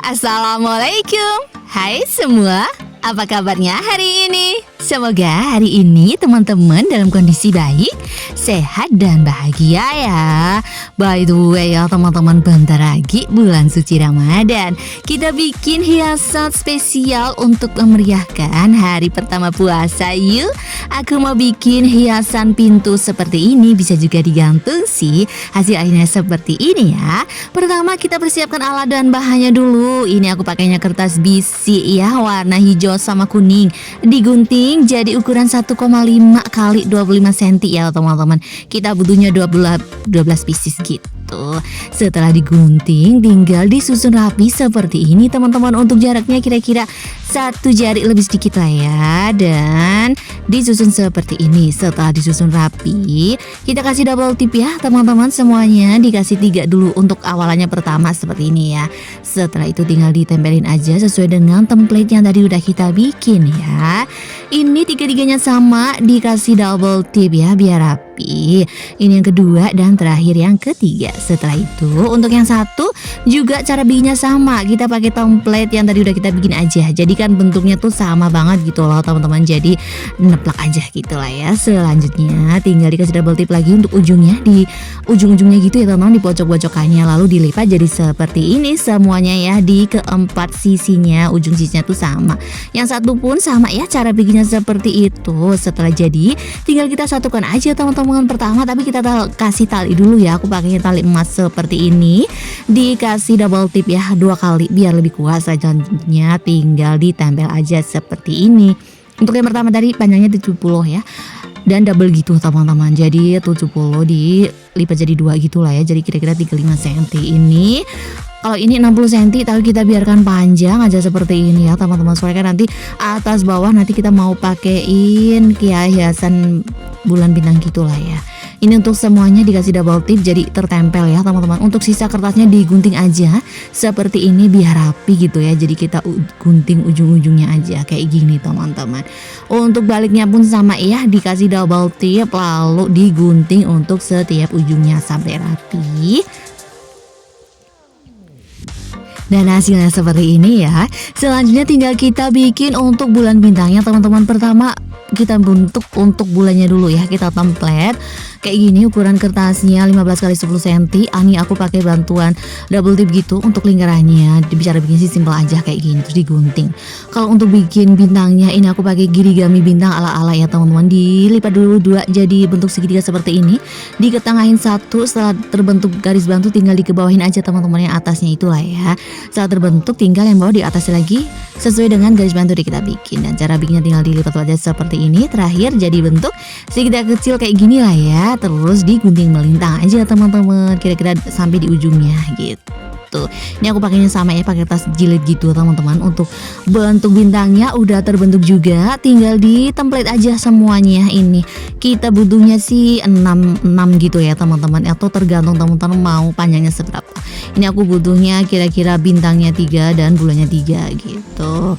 Assalamualaikum. Hai semua, apa kabarnya hari ini? Semoga hari ini teman-teman dalam kondisi baik, sehat dan bahagia ya. By the way ya teman-teman, bentar lagi bulan suci Ramadan. Kita bikin hiasan spesial untuk memeriahkan hari pertama puasa yuk. Aku mau bikin hiasan pintu seperti ini, bisa juga digantung sih. Hasil akhirnya seperti ini ya. Pertama kita persiapkan alat dan bahannya dulu. Ini aku pakainya kertas bisi ya, warna hijau sama kuning. Digunting jadi ukuran 1,5 kali 25 cm ya teman-teman. Kita butuhnya 12 pieces gitu. Setelah digunting tinggal disusun rapi seperti ini teman-teman. Untuk jaraknya kira-kira 1 jari lebih sedikit lah ya. Dan disusun seperti ini. Setelah disusun rapi, kita kasih double tip ya teman-teman. Semuanya dikasih 3 dulu untuk awalannya pertama seperti ini ya. Setelah itu tinggal ditempelin aja sesuai dengan template yang tadi udah kita bikin ya. Ini tiga-tiganya sama, dikasih double tip ya biar rapi. Ini yang kedua dan terakhir yang ketiga. Setelah itu untuk yang satu juga cara bikinnya sama. Kita pakai template yang tadi udah kita bikin aja. Jadi kan bentuknya tuh sama banget gitu loh teman-teman. Jadi neplak aja gitu lah ya. Selanjutnya tinggal dikasih double tip lagi untuk ujungnya, di ujung-ujungnya gitu ya teman-teman, di pojok-pojokannya. Lalu dilipat jadi seperti ini semuanya ya. Di keempat sisinya, ujung sisinya tuh sama. Yang satu pun sama ya, cara bikinnya seperti itu. Setelah jadi tinggal kita satukan aja teman-teman. Pertama tapi kita kasih tali dulu ya. Aku pakainya tali emas seperti ini. Dikasih double tip ya 2 kali biar lebih kuat. Selanjutnya tinggal ditempel aja seperti ini. Untuk yang pertama tadi panjangnya 70 ya. Dan double gitu teman-teman. Jadi 70 dilipat jadi 2 gitu lah ya. Jadi kira-kira 35 cm ini. Kalau ini 60 cm tapi kita biarkan panjang aja seperti ini ya teman-teman. Soalnya kan nanti atas bawah nanti kita mau pakein kayak hiasan bulan bintang gitulah ya. Ini untuk semuanya dikasih double tip jadi tertempel ya teman-teman. Untuk sisa kertasnya digunting aja seperti ini biar rapi gitu ya. Jadi kita gunting ujung-ujungnya aja kayak gini teman-teman. Untuk baliknya pun sama ya, dikasih double tip lalu digunting untuk setiap ujungnya sampai rapi. Dan hasilnya seperti ini ya. Selanjutnya tinggal kita bikin untuk bulan bintangnya teman-teman. Pertama kita bentuk untuk bulannya dulu ya. Kita template kayak gini ukuran kertasnya 15 x 10 cm. Ini aku pakai bantuan double tip gitu untuk lingkarannya. Bicara bikin sih simple aja kayak gini terus digunting. Kalau untuk bikin bintangnya ini aku pakai girigami bintang ala-ala ya teman-teman. Dilipat dulu 2 jadi bentuk segitiga seperti ini. Diketengahin 1, setelah terbentuk garis bantu tinggal dikebawahin aja teman-teman yang atasnya itulah ya. Setelah terbentuk tinggal yang bawah di atasnya lagi sesuai dengan garis bantu yang kita bikin. Dan cara bikinnya tinggal dilipat aja seperti ini. Terakhir jadi bentuk segitiga kecil kayak gini lah ya. Terus digunting melintang aja teman-teman, kira-kira sampai di ujungnya gitu. Ini aku pakainya sama ya, pakai tas jilid gitu teman-teman. Untuk bentuk bintangnya udah terbentuk juga, tinggal di template aja semuanya. Ini kita butuhnya sih 6 gitu ya teman-teman, atau tergantung teman-teman mau panjangnya seberapa. Ini aku butuhnya kira-kira bintangnya 3 dan bulannya 3 gitu.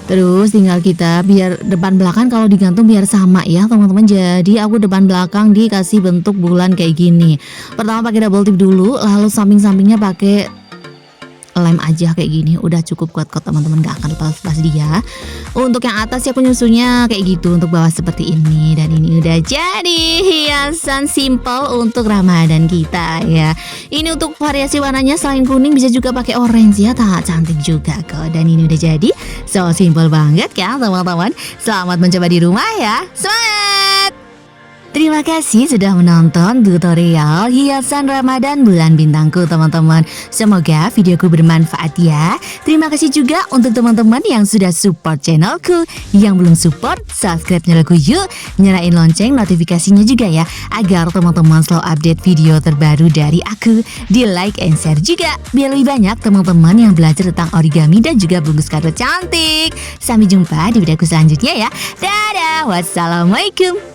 Terus tinggal kita biar depan belakang kalau digantung biar sama ya teman-teman. Jadi aku depan belakang dikasih bentuk bulan kayak gini. Pertama pakai double tip dulu, lalu samping-sampingnya pakai lem aja kayak gini. Udah cukup kuat kok teman-teman, gak akan lepas-lepas dia. Untuk yang atas ya aku nyusunnya kayak gitu, untuk bawah seperti ini. Dan ini udah jadi hiasan simple untuk Ramadan kita ya. Ini untuk variasi warnanya selain kuning bisa juga pakai orange ya, tak cantik juga kok. Dan ini udah jadi, so simple banget kan teman-teman. Selamat mencoba di rumah ya, semangat! Terima kasih sudah menonton tutorial hiasan Ramadan bulan bintangku teman-teman. Semoga videoku bermanfaat ya. Terima kasih juga untuk teman-teman yang sudah support channelku. Yang belum support, subscribe channelku yuk. Nyalain lonceng notifikasinya juga ya, agar teman-teman selalu update video terbaru dari aku. Di like and share juga, biar lebih banyak teman-teman yang belajar tentang origami dan juga bungkus kado cantik. Sampai jumpa di videoku selanjutnya ya. Dadah, wassalamualaikum.